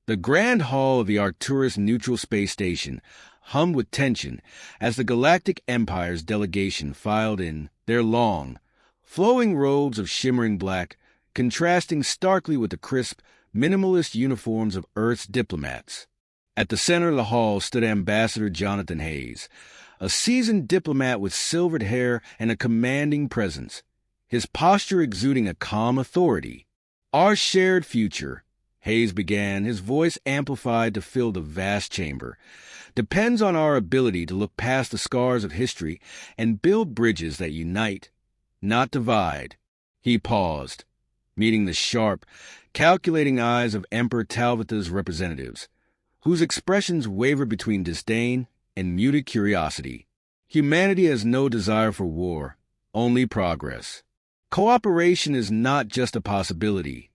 The grand hall of the Arcturus Neutral Space Station hummed with tension as the Galactic Empire's delegation filed in, their long, flowing robes of shimmering black, contrasting starkly with the crisp, minimalist uniforms of Earth's diplomats. At the center of the hall stood Ambassador Jonathan Hayes, a seasoned diplomat with silvered hair and a commanding presence, his posture exuding a calm authority. "Our shared future," Hayes began, his voice amplified to fill the vast chamber, "depends on our ability to look past the scars of history and build bridges that unite, not divide." He paused, meeting the sharp, calculating eyes of Emperor Talvata's representatives, whose expressions wavered between disdain and muted curiosity. Humanity has no desire for war, only progress. Cooperation is not just a possibility.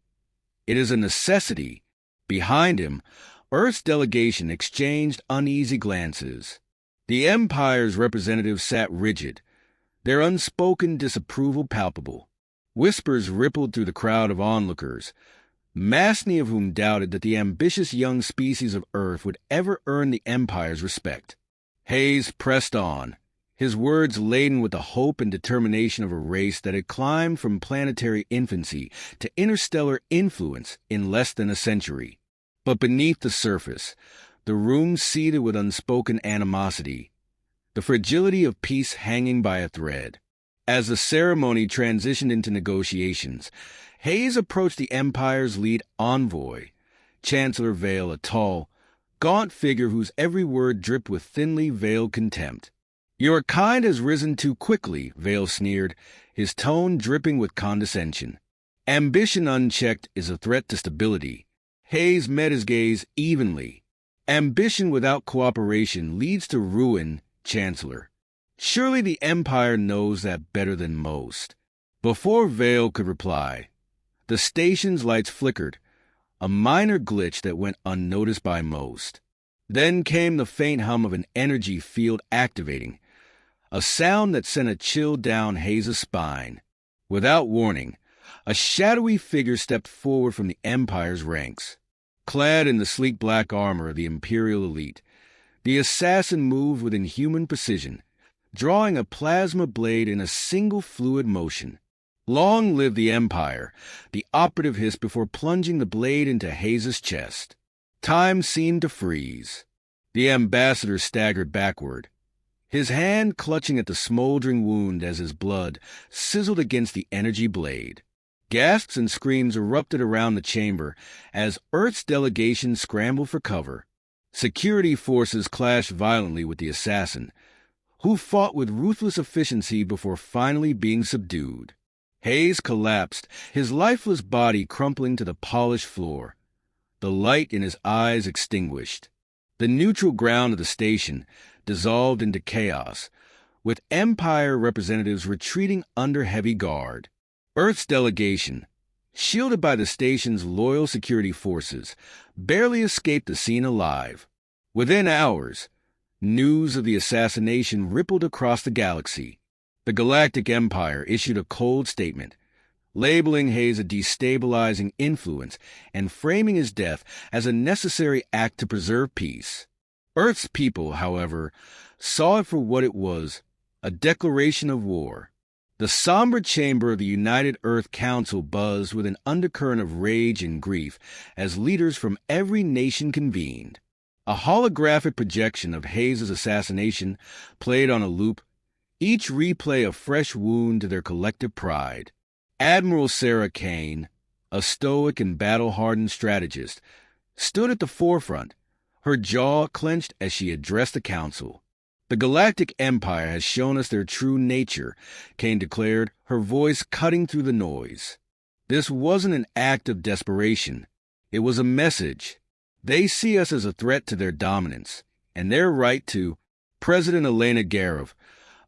It is a necessity. Behind him, Earth's delegation exchanged uneasy glances. The Empire's representatives sat rigid, their unspoken disapproval palpable. Whispers rippled through the crowd of onlookers, many of whom doubted that the ambitious young species of Earth would ever earn the Empire's respect. Hayes pressed on, his words laden with the hope and determination of a race that had climbed from planetary infancy to interstellar influence in less than a century. But beneath the surface, the room seethed with unspoken animosity, the fragility of peace hanging by a thread. As the ceremony transitioned into negotiations, Hayes approached the Empire's lead envoy, Chancellor Vale, a tall, gaunt figure whose every word dripped with thinly veiled contempt. "Your kind has risen too quickly," Vale sneered, his tone dripping with condescension. "Ambition unchecked is a threat to stability." Hayes met his gaze evenly. "Ambition without cooperation leads to ruin, Chancellor. Surely the Empire knows that better than most." Before Vale could reply, the station's lights flickered, a minor glitch that went unnoticed by most. Then came the faint hum of an energy field activating, a sound that sent a chill down Hayes' spine. Without warning, a shadowy figure stepped forward from the Empire's ranks. Clad in the sleek black armor of the Imperial elite, the assassin moved with inhuman precision, drawing a plasma blade in a single fluid motion. "Long live the Empire," the operative hissed before plunging the blade into Hayes' chest. Time seemed to freeze. The ambassador staggered backward, his hand clutching at the smoldering wound as his blood sizzled against the energy blade. Gasps and screams erupted around the chamber as Earth's delegation scrambled for cover. Security forces clashed violently with the assassin, who fought with ruthless efficiency before finally being subdued. Hayes collapsed, his lifeless body crumpling to the polished floor, the light in his eyes extinguished. The neutral ground of the station dissolved into chaos, with Empire representatives retreating under heavy guard. Earth's delegation, shielded by the station's loyal security forces, barely escaped the scene alive. Within hours, news of the assassination rippled across the galaxy. The Galactic Empire issued a cold statement, labeling Hayes a destabilizing influence and framing his death as a necessary act to preserve peace. Earth's people, however, saw it for what it was, a declaration of war. The somber chamber of the United Earth Council buzzed with an undercurrent of rage and grief as leaders from every nation convened. A holographic projection of Hayes' assassination played on a loop, each replay a fresh wound to their collective pride. Admiral Sarah Kane, a stoic and battle-hardened strategist, stood at the forefront, her jaw clenched as she addressed the council. "The Galactic Empire has shown us their true nature," Kane declared, her voice cutting through the noise. "This wasn't an act of desperation. It was a message. They see us as a threat to their dominance, and their right to." President Elena Garov,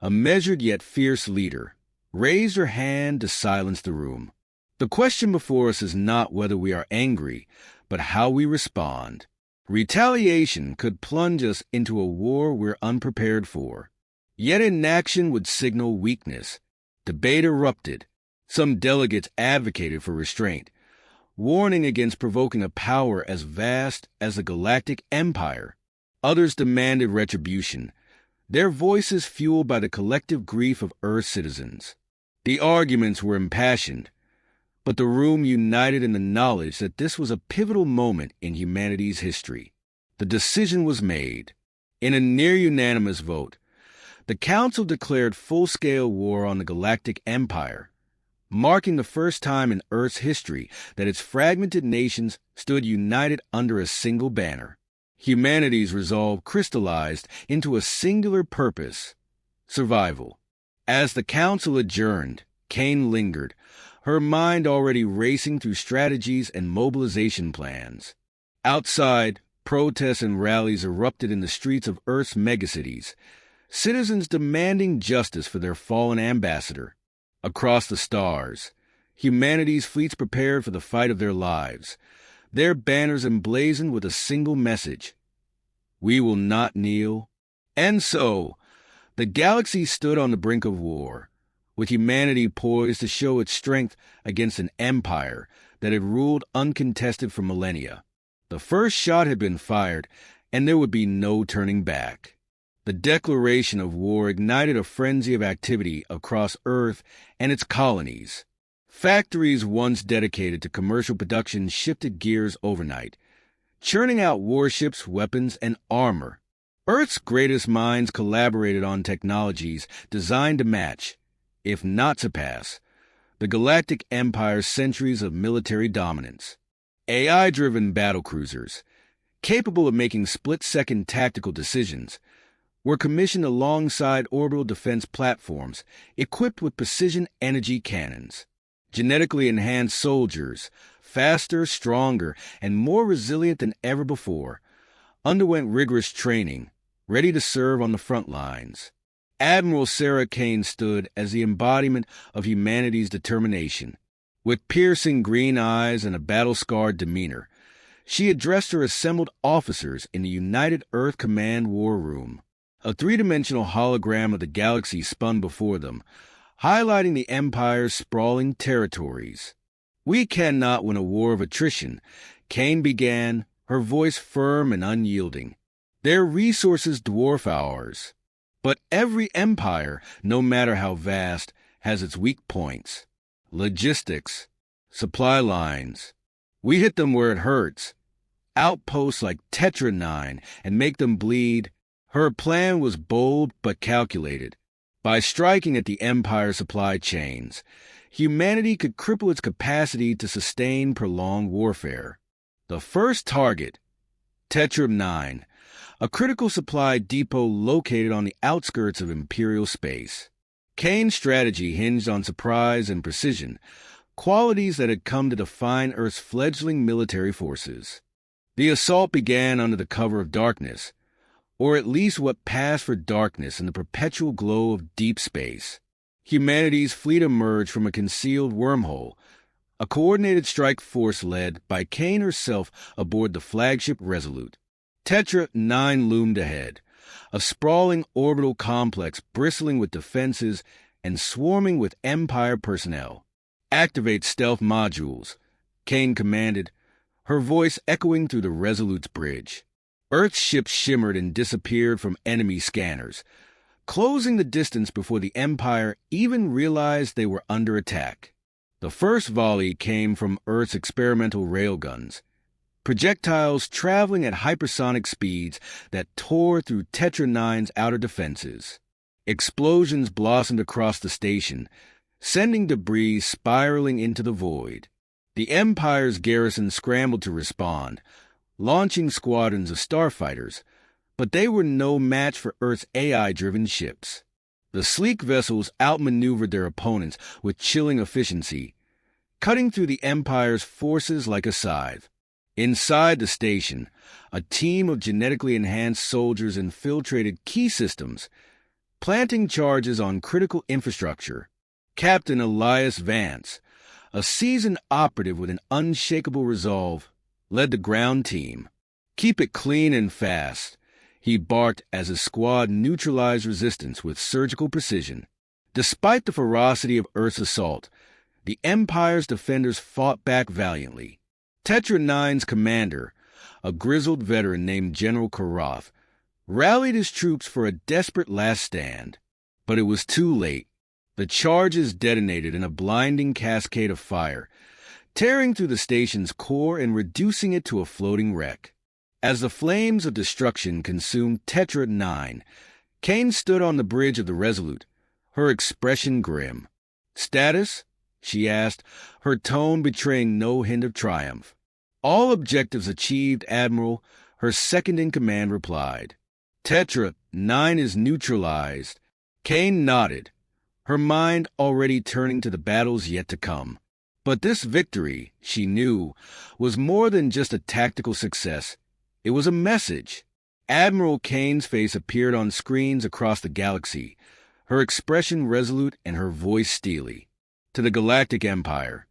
a measured yet fierce leader, raised her hand to silence the room. "The question before us is not whether we are angry, but how we respond. Retaliation could plunge us into a war we're unprepared for. Yet inaction would signal weakness." Debate erupted. Some delegates advocated for restraint, warning against provoking a power as vast as the Galactic Empire. Others demanded retribution, their voices fueled by the collective grief of Earth's citizens. The arguments were impassioned, but the room united in the knowledge that this was a pivotal moment in humanity's history. The decision was made. In a near-unanimous vote, the Council declared full-scale war on the Galactic Empire, marking the first time in Earth's history that its fragmented nations stood united under a single banner. Humanity's resolve crystallized into a singular purpose: survival. As the Council adjourned, Kane lingered, her mind already racing through strategies and mobilization plans. Outside, protests and rallies erupted in the streets of Earth's megacities, citizens demanding justice for their fallen ambassador. Across the stars, humanity's fleets prepared for the fight of their lives, their banners emblazoned with a single message: we will not kneel. And so, the galaxy stood on the brink of war, with humanity poised to show its strength against an empire that had ruled uncontested for millennia. The first shot had been fired, and there would be no turning back. The declaration of war ignited a frenzy of activity across Earth and its colonies. Factories once dedicated to commercial production shifted gears overnight, churning out warships, weapons, and armor. Earth's greatest minds collaborated on technologies designed to match, if not surpass, the Galactic Empire's centuries of military dominance. AI-driven battlecruisers, capable of making split-second tactical decisions, were commissioned alongside orbital defense platforms equipped with precision energy cannons. Genetically enhanced soldiers, faster, stronger, and more resilient than ever before, underwent rigorous training, ready to serve on the front lines. Admiral Sarah Kane stood as the embodiment of humanity's determination. With piercing green eyes and a battle-scarred demeanor, she addressed her assembled officers in the United Earth Command War Room. A three-dimensional hologram of the galaxy spun before them, highlighting the Empire's sprawling territories. "We cannot win a war of attrition," Kane began, her voice firm and unyielding. "Their resources dwarf ours. But every empire, no matter how vast, has its weak points. Logistics, supply lines. We hit them where it hurts. Outposts like Tetra 9 and make them bleed." Her plan was bold but calculated. By striking at the Empire's supply chains, humanity could cripple its capacity to sustain prolonged warfare. The first target, Tetra 9, a critical supply depot located on the outskirts of Imperial space. Kane's strategy hinged on surprise and precision, qualities that had come to define Earth's fledgling military forces. The assault began under the cover of darkness, or at least what passed for darkness in the perpetual glow of deep space. Humanity's fleet emerged from a concealed wormhole, a coordinated strike force led by Kane herself aboard the flagship Resolute. Tetra 9 loomed ahead, a sprawling orbital complex bristling with defenses and swarming with Empire personnel. "Activate stealth modules," Kane commanded, her voice echoing through the Resolute's bridge. Earth's ships shimmered and disappeared from enemy scanners, closing the distance before the Empire even realized they were under attack. The first volley came from Earth's experimental railguns, projectiles traveling at hypersonic speeds that tore through Tetra 9's outer defenses. Explosions blossomed across the station, sending debris spiraling into the void. The Empire's garrison scrambled to respond, launching squadrons of starfighters, but they were no match for Earth's AI-driven ships. The sleek vessels outmaneuvered their opponents with chilling efficiency, cutting through the Empire's forces like a scythe. Inside the station, a team of genetically enhanced soldiers infiltrated key systems, planting charges on critical infrastructure. Captain Elias Vance, a seasoned operative with an unshakable resolve, led the ground team. "Keep it clean and fast," he barked as his squad neutralized resistance with surgical precision. Despite the ferocity of Earth's assault, the Empire's defenders fought back valiantly. Tetra 9's commander, a grizzled veteran named General Karoth, rallied his troops for a desperate last stand. But it was too late. The charges detonated in a blinding cascade of fire, tearing through the station's core and reducing it to a floating wreck. As the flames of destruction consumed Tetra 9, Kane stood on the bridge of the Resolute, her expression grim. "Status?" she asked, her tone betraying no hint of triumph. "All objectives achieved, Admiral," her second-in-command replied. "Tetra 9 is neutralized." Kane nodded, her mind already turning to the battles yet to come. But this victory, she knew, was more than just a tactical success. It was a message. Admiral Kane's face appeared on screens across the galaxy, her expression resolute and her voice steely. "To the Galactic Empire,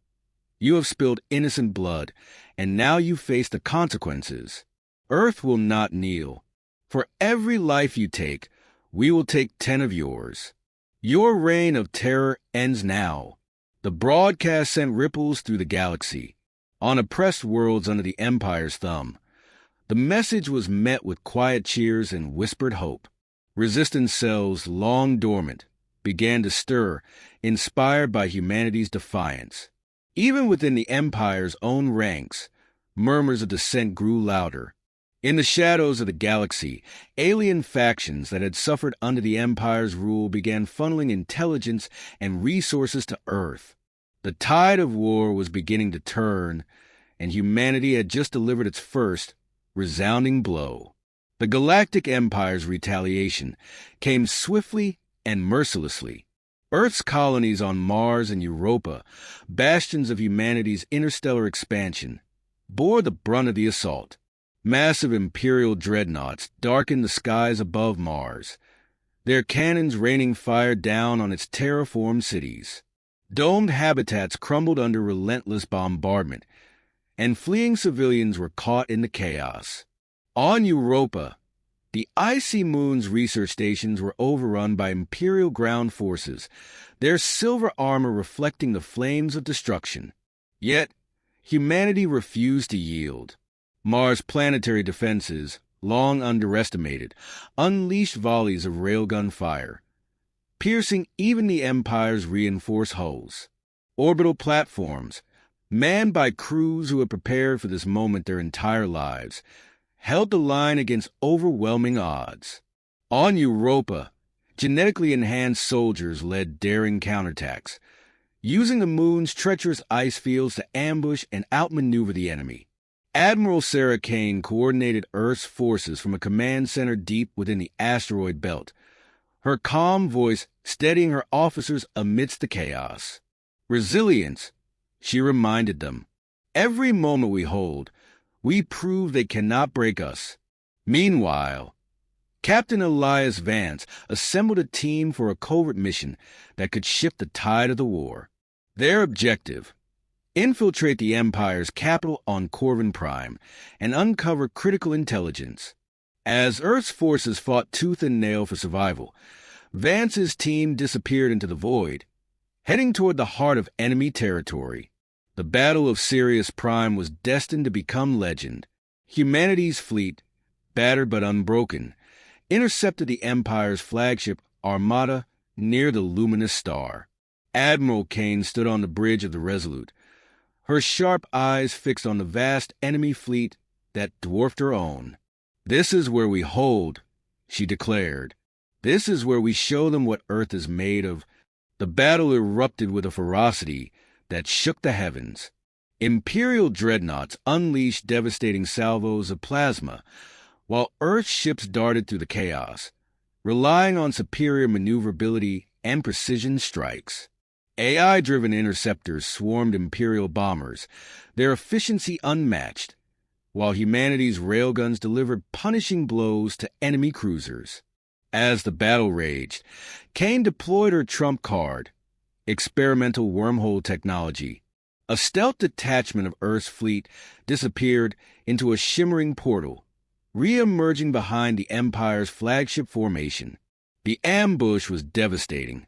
you have spilled innocent blood, and now you face the consequences. Earth will not kneel. For every life you take, we will take 10 of yours. Your reign of terror ends now." The broadcast sent ripples through the galaxy, on oppressed worlds under the Empire's thumb. The message was met with quiet cheers and whispered hope. Resistance cells, long dormant, began to stir, inspired by humanity's defiance. Even within the Empire's own ranks, murmurs of dissent grew louder. In the shadows of the galaxy, alien factions that had suffered under the Empire's rule began funneling intelligence and resources to Earth. The tide of war was beginning to turn, and humanity had just delivered its first, resounding blow. The Galactic Empire's retaliation came swiftly and mercilessly. Earth's colonies on Mars and Europa, bastions of humanity's interstellar expansion, bore the brunt of the assault. Massive Imperial dreadnoughts darkened the skies above Mars, their cannons raining fire down on its terraformed cities. Domed habitats crumbled under relentless bombardment, and fleeing civilians were caught in the chaos. On Europa, the icy moon's research stations were overrun by Imperial ground forces, their silver armor reflecting the flames of destruction. Yet, humanity refused to yield. Mars' planetary defenses, long underestimated, unleashed volleys of railgun fire, piercing even the Empire's reinforced hulls. Orbital platforms, manned by crews who had prepared for this moment their entire lives, held the line against overwhelming odds. On Europa, genetically enhanced soldiers led daring counterattacks, using the moon's treacherous ice fields to ambush and outmaneuver the enemy. Admiral Sarah Kane coordinated Earth's forces from a command center deep within the asteroid belt, her calm voice steadying her officers amidst the chaos. "Resilience," she reminded them. "Every moment we hold, we prove they cannot break us." Meanwhile, Captain Elias Vance assembled a team for a covert mission that could shift the tide of the war. Their objective: infiltrate the Empire's capital on Corvin Prime and uncover critical intelligence. As Earth's forces fought tooth and nail for survival, Vance's team disappeared into the void, heading toward the heart of enemy territory. The Battle of Sirius Prime was destined to become legend. Humanity's fleet, battered but unbroken, intercepted the Empire's flagship Armada near the luminous star. Admiral Kane stood on the bridge of the Resolute, her sharp eyes fixed on the vast enemy fleet that dwarfed her own. "This is where we hold," she declared. "This is where we show them what Earth is made of." The battle erupted with a ferocity that shook the heavens. Imperial dreadnoughts unleashed devastating salvos of plasma, while Earth's ships darted through the chaos, relying on superior maneuverability and precision strikes. AI-driven interceptors swarmed Imperial bombers, their efficiency unmatched, while humanity's railguns delivered punishing blows to enemy cruisers. As the battle raged, Kane deployed her trump card, experimental wormhole technology. A stealth detachment of Earth's fleet disappeared into a shimmering portal, re-emerging behind the Empire's flagship formation. The ambush was devastating,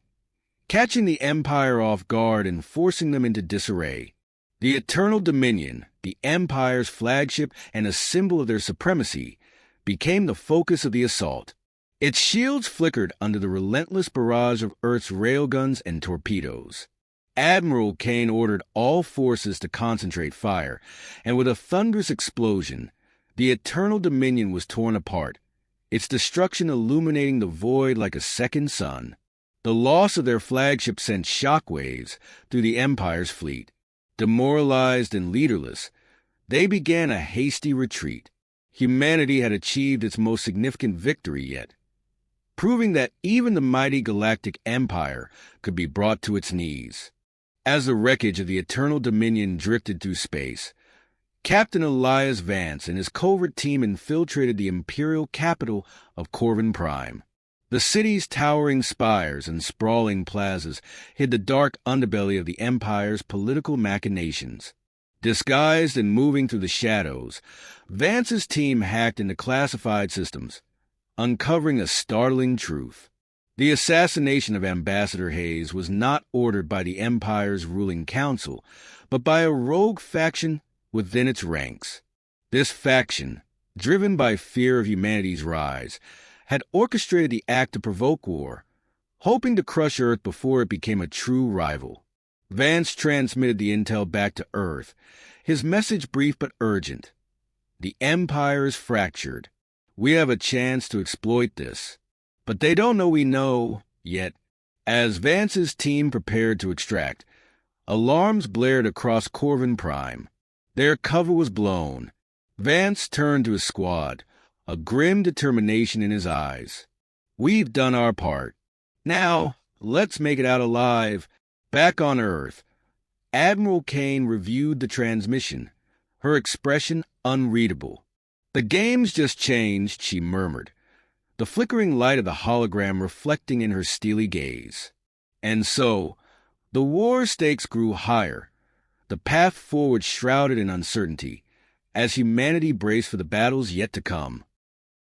catching the Empire off guard and forcing them into disarray. The Eternal Dominion, the Empire's flagship and a symbol of their supremacy, became the focus of the assault. Its shields flickered under the relentless barrage of Earth's railguns and torpedoes. Admiral Kane ordered all forces to concentrate fire, and with a thunderous explosion, the Eternal Dominion was torn apart, its destruction illuminating the void like a second sun. The loss of their flagship sent shockwaves through the Empire's fleet. Demoralized and leaderless, they began a hasty retreat. Humanity had achieved its most significant victory yet, proving that even the mighty Galactic Empire could be brought to its knees. As the wreckage of the Eternal Dominion drifted through space, Captain Elias Vance and his covert team infiltrated the imperial capital of Corvin Prime. The city's towering spires and sprawling plazas hid the dark underbelly of the Empire's political machinations. Disguised and moving through the shadows, Vance's team hacked into classified systems, uncovering a startling truth. The assassination of Ambassador Hayes was not ordered by the Empire's ruling council, but by a rogue faction within its ranks. This faction, driven by fear of humanity's rise, had orchestrated the act to provoke war, hoping to crush Earth before it became a true rival. Vance transmitted the intel back to Earth, his message brief but urgent. The Empire is fractured. We have a chance to exploit this. But they don't know we know yet. As Vance's team prepared to extract, alarms blared across Corvin Prime. Their cover was blown. Vance turned to his squad, a grim determination in his eyes. We've done our part. Now, let's make it out alive. Back on Earth, Admiral Kane reviewed the transmission, her expression unreadable. The game's just changed, she murmured, the flickering light of the hologram reflecting in her steely gaze. And so, the war stakes grew higher, the path forward shrouded in uncertainty, as humanity braced for the battles yet to come.